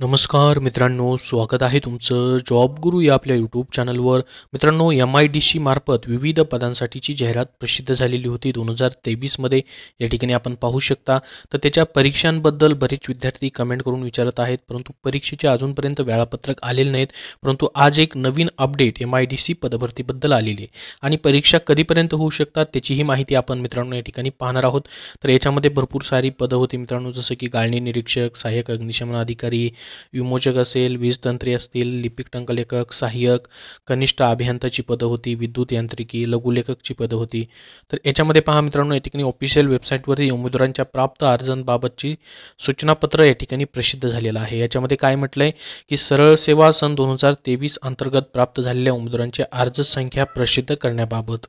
नमस्कार मित्रांनो, स्वागत आहे तुमचं जॉब गुरु या आपल्या यूट्यूब चॅनलवर. मित्रांनो, MIDC मार्फत विविध पदांसाठीची जाहिरात प्रसिद्ध झालेली होती 2023मध्ये. या ठिकाणी आपण पाहू शकता. तर त्याच्या परीक्षांबद्दल बरेच विद्यार्थी कमेंट करून विचारत आहेत, परंतु परीक्षेचे अजूनपर्यंत वेळापत्रक आलेले नाहीत. परंतु आज एक नवीन अपडेट MIDC पदभरतीबद्दल आलेली आहे आणि परीक्षा कधीपर्यंत होऊ शकतात त्याचीही माहिती आपण मित्रांनो या ठिकाणी पाहणार आहोत. तर याच्यामध्ये भरपूर सारी पदं होती मित्रांनो, जसं की गाळणी निरीक्षक, सहाय्यक अग्निशमन अधिकारी, विमोचक असेल, वीज तंत्री असतील, लिपिक टंकलेखक, सहाय्यक, कनिष्ठ अभियंताची पदं होती, विद्युत यांत्रिकी, लघुलेखकची पदं होती. तर याच्यामध्ये पहा मित्रांनो, या ठिकाणी ऑफिशियल वेबसाईटवरती उमेदवारांच्या प्राप्त अर्जांबाबतची सूचनापत्र या ठिकाणी प्रसिद्ध झालेलं आहे. याच्यामध्ये काय म्हटलं आहे की सरळ सेवा सन 2023 अंतर्गत प्राप्त झालेल्या उमेदवारांची अर्ज संख्या प्रसिद्ध करण्याबाबत.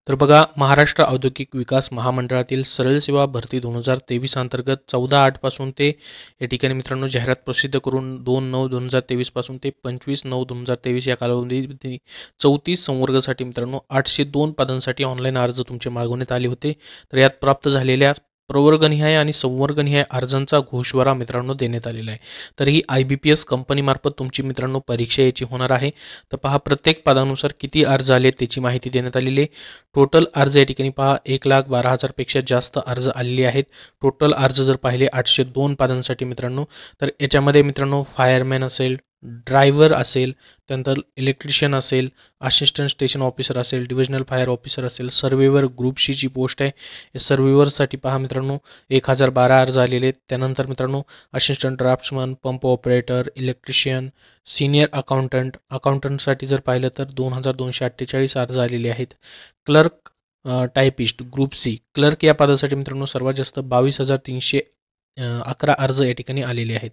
तर बघा, महाराष्ट्र औद्योगिक विकास महामंडळातील सरळ सेवा भरती 2023 अंतर्गत 14/8 पासून ते या ठिकाणी मित्रांनो जाहिरात प्रसिद्ध करून 2/9/2023 पासून ते 25/9/2023 या कालावधीमध्ये 34 संवर्गासाठी मित्रांनो 802 पदांसाठी ऑनलाईन अर्ज तुमचे मागवण्यात आले होते. तर यात प्राप्त झालेल्या प्रवर्गनिहाय आणि संवर्गनिहाय अर्जांचा गोषवारा मित्रांनो देण्यात आलेला आहे. तर ही IBPS कंपनीमार्फत तुमची मित्रांनो परीक्षा याची होणार आहे. तर पहा, प्रत्येक पदानुसार किती अर्ज आले त्याची माहिती देण्यात आलेली आहे. टोटल अर्ज या ठिकाणी पहा 1,12,000 पेक्षा जास्त अर्ज आलेले आहेत. टोटल अर्ज जर पाहिले 802 पदांसाठी मित्रांनो, तर याच्यामध्ये मित्रांनो फायरमॅन असेल, ड्रायव्हर असेल, त्यानंतर इलेक्ट्रिशियन असेल, असिस्टंट स्टेशन ऑफिसर असेल, डिव्हिजनल फायर ऑफिसर असेल, सर्व्हेवर ग्रुप सी ची पोस्ट आहे. या सर्व्हेवरसाठी पहा मित्रांनो 1012 अर्ज आलेले आहेत. त्यानंतर मित्रांनो assistant draftsman, pump operator, electrician, senior अकाउंटंटसाठी जर पाहिलं तर 2248 अर्ज आलेले आहेत. Clerk typist group C clerk या पदासाठी मित्रांनो सर्वात जास्त 22,311 अर्ज या ठिकाणी आलेले आहेत.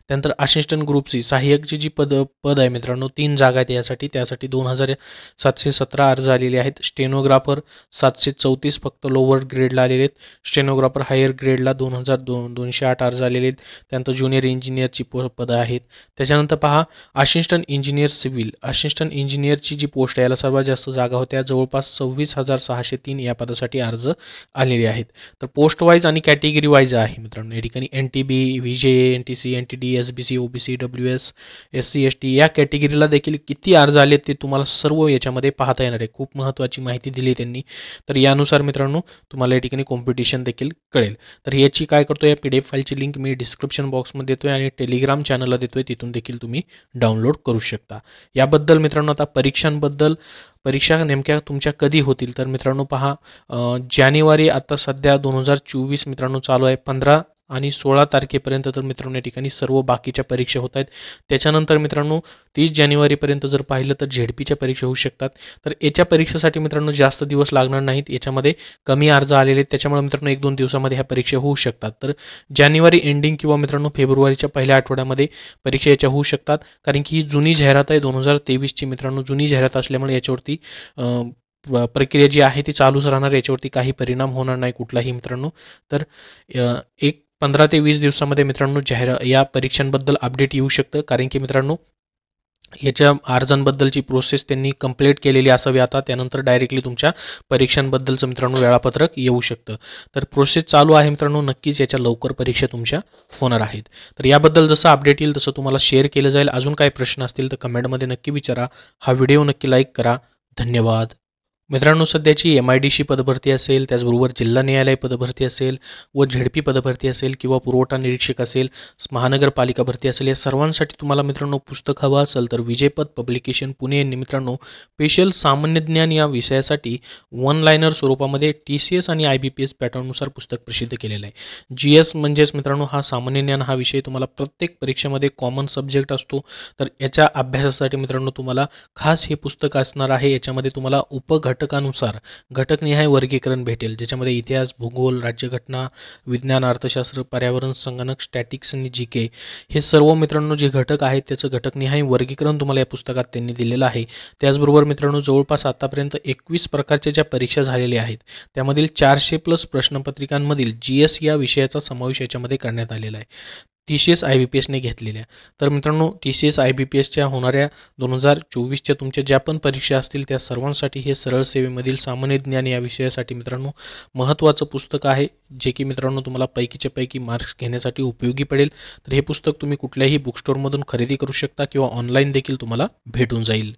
त्यानंतर असिस्टंट ग्रुप सी सहाय्यकची जी पद आहे मित्रांनो 3 जागा आहेत. त्यासाठी 2,717 अर्ज आलेले आहेत. स्टेनोग्राफर 734 फक्त लोअर ग्रेडला आलेले आहेत. स्टेनोग्राफर हायर ग्रेडला 2,208 अर्ज आलेले आहेत. त्यानंतर ज्युनियर इंजिनियरची पदं आहेत. त्याच्यानंतर पहा असिस्टंट इंजिनियर सिव्हिल असिस्टंट इंजिनियरची जी पोस्ट आहे याला सर्वात जास्त जागा होत्या, जवळपास 26,603 या पदासाठी अर्ज आलेले आहेत. तर पोस्ट वाईज आणि कॅटेगरी वाईज आहे मित्रांनो. या ठिकाणी NTB, VJ, NTC, NTD, SBC, OBC, WS, SC, ST या कॅटेगरीला देखील किती अर्ज आले ते तुम्हाला सर्व याच्यामध्ये पाहता येणार आहे. खूप महत्त्वाची माहिती दिली त्यांनी. तर यानुसार मित्रांनो तुम्हाला या ठिकाणी कॉम्पिटिशन देखील कळेल. तर याची काय करतो, या PDF फाईलची लिंक मी डिस्क्रिप्शन बॉक्समध्ये देतोय आणि टेलिग्राम चॅनलला देतोय, तिथून देखील तुम्ही डाउनलोड करू शकता. याबद्दल मित्रांनो आता परीक्षांबद्दल, परीक्षा नेमक्या तुमच्या कधी होतील तर मित्रांनो पहा, जानेवारी आता सध्या 2024 मित्रांनो चालू आहे. 15 आणि 16 तारखेपर्यंत तर मित्रांनो या ठिकाणी सर्व बाकीच्या परीक्षा होत आहेत. त्याच्यानंतर मित्रांनो 30 जानेवारीपर्यंत जर पाहिलं तर ZPच्या परीक्षा होऊ शकतात. तर याच्या परीक्षेसाठी मित्रांनो जास्त दिवस लागणार नाहीत. याच्यामध्ये कमी अर्ज आलेले आहेत, त्याच्यामुळे मित्रांनो 1-2 दिवसामध्ये ह्या परीक्षा होऊ शकतात. तर जानेवारी एंडिंग किंवा मित्रांनो फेब्रुवारीच्या पहिल्या आठवड्यामध्ये परीक्षा याच्या होऊ शकतात. कारण की ही जुनी जाहिरात आहे 2023ची मित्रांनो. जुनी जाहिरात असल्यामुळे याच्यावरती प्रक्रिया जी आहे ती चालूच राहणार. याच्यावरती काही परिणाम होणार नाही कुठलाही मित्रांनो. तर एक 15 ते 20 दिवसामध्ये मित्रांनो या परीक्षांबद्दल अपडेट येऊ शकतं. कारण की मित्रांनो याच्या अर्जांबद्दलची प्रोसेस त्यांनी कंप्लीट केलेली असावी आता. त्यानंतर डायरेक्टली तुमच्या परीक्षांबद्दलचं मित्रांनो वेळापत्रक येऊ शकतं. तर प्रोसेस चालू आहे मित्रांनो. नक्कीच याच्या लवकर परीक्षा तुमच्या होणार आहेत. तर याबद्दल जसं अपडेट येईल तसं तुम्हाला शेअर केलं जाईल. अजून काही प्रश्न असतील तर कमेंटमध्ये नक्की विचारा. हा व्हिडिओ नक्की लाईक करा. धन्यवाद. मित्रांनो, सध्याची MIDC पदभरती असेल, त्याचबरोबर जिल्हा न्यायालय पदभरती असेल व ZP पदभरती असेल किंवा पुरवठा निरीक्षक असेल, महानगरपालिका भरती असेल, या सर्वांसाठी तुम्हाला मित्रांनो पुस्तक हवं असेल तर विजयपथ पब्लिकेशन पुणे यांनी मित्रांनो स्पेशल सामान्य ज्ञान या विषयासाठी वन लायनर स्वरूपामध्ये TCS आणि IBPS पॅटर्ननुसार पुस्तक प्रसिद्ध केलेलं आहे. GS म्हणजेच मित्रांनो हा सामान्य ज्ञान हा विषय तुम्हाला प्रत्येक परीक्षेमध्ये कॉमन सब्जेक्ट असतो. तर याच्या अभ्यासासाठी मित्रांनो तुम्हाला खास हे पुस्तक असणार आहे. याच्यामध्ये तुम्हाला घटकानुसार घटकनिहाय वर्गीकरण भेटेल, ज्याच्यामध्ये इतिहास, भूगोल, राज्यघटना, विज्ञान, अर्थशास्त्र, पर्यावरण, संगणक, स्टॅटिक्स आणि GK हे सर्व मित्रांनो जे घटक आहेत त्याचं घटकनिहाय वर्गीकरण तुम्हाला या पुस्तकात त्यांनी दिलेलं आहे. त्याचबरोबर मित्रांनो जवळपास आतापर्यंत 21 प्रकारच्या ज्या परीक्षा झालेल्या आहेत त्यामधील 400+ प्रश्नपत्रिकांमधील GS या विषयाचा समावेश याच्यामध्ये करण्यात आलेला आहे. TCS IBPSने घेतलेल्या. तर मित्रांनो TCS IBPSच्या होणाऱ्या 2024च्या तुमच्या ज्या पण परीक्षा असतील त्या सर्वांसाठी हे सरळ सेवेमधील सामान्य ज्ञान या विषयासाठी मित्रांनो महत्त्वाचं पुस्तक आहे, जे की मित्रांनो तुम्हाला पैकीच्या पैकी मार्क्स घेण्यासाठी उपयोगी पडेल. तर हे पुस्तक तुम्ही कुठल्याही बुक स्टोअरमधून खरेदी करू शकता किंवा ऑनलाईन देखील तुम्हाला भेटून जाईल.